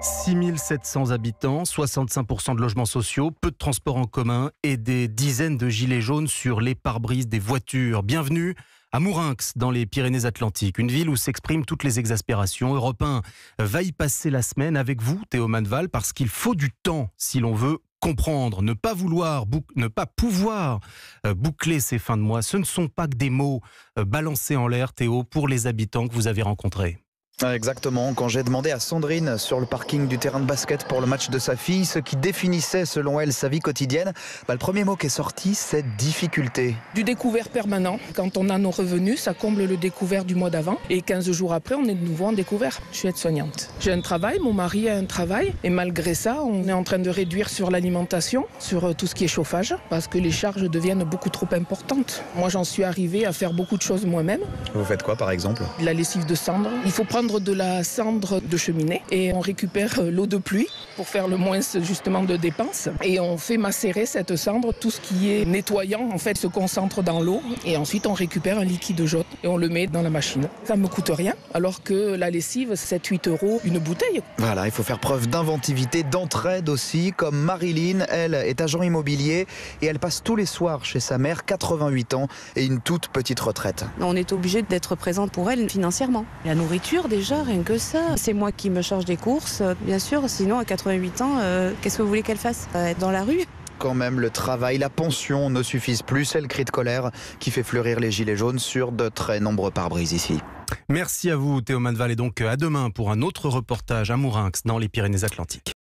6 700 habitants, 65% de logements sociaux, peu de transports en commun et des dizaines de gilets jaunes sur les pare-brises des voitures. Bienvenue à Mourinx, dans les Pyrénées-Atlantiques, une ville où s'expriment toutes les exaspérations. Europe 1 va y passer la semaine avec vous, Théo Manval, parce qu'il faut du temps si l'on veut comprendre, ne pas pouvoir boucler ces fins de mois. Ce ne sont pas que des mots balancés en l'air, Théo, pour les habitants que vous avez rencontrés. Exactement, quand j'ai demandé à Sandrine sur le parking du terrain de basket pour le match de sa fille ce qui définissait selon elle sa vie quotidienne, le premier mot qui est sorti, c'est difficulté. Du découvert permanent. Quand on a nos revenus, ça comble le découvert du mois d'avant. Et 15 jours après, on est de nouveau en découvert. Je suis aide-soignante. J'ai un travail, mon mari a un travail. Et malgré ça, on est en train de réduire sur l'alimentation, sur tout ce qui est chauffage, parce que les charges deviennent beaucoup trop importantes. Moi, j'en suis arrivée à faire beaucoup de choses moi-même. Vous faites quoi par exemple ? De la lessive de cendre. Il faut prendre de la cendre de cheminée et on récupère l'eau de pluie pour faire le moins justement de dépenses et on fait macérer cette cendre. Tout ce qui est nettoyant en fait se concentre dans l'eau et ensuite on récupère un liquide jaune et on le met dans la machine. Ça ne me coûte rien alors que la lessive 7-8 € une bouteille. Voilà, il faut faire preuve d'inventivité, d'entraide aussi, comme Marilyn. Elle est agent immobilier et elle passe tous les soirs chez sa mère, 88 ans et une toute petite retraite. On est obligé d'être présente pour elle financièrement. La nourriture déjà, rien que ça. C'est moi qui me charge des courses, bien sûr. Sinon, à 88 ans, qu'est-ce que vous voulez qu'elle fasse ? Être dans la rue ? Quand même, le travail, la pension ne suffisent plus. C'est le cri de colère qui fait fleurir les gilets jaunes sur de très nombreux pare-brises ici. Merci à vous, Théo Manval, et donc à demain pour un autre reportage à Mourinx, dans les Pyrénées-Atlantiques.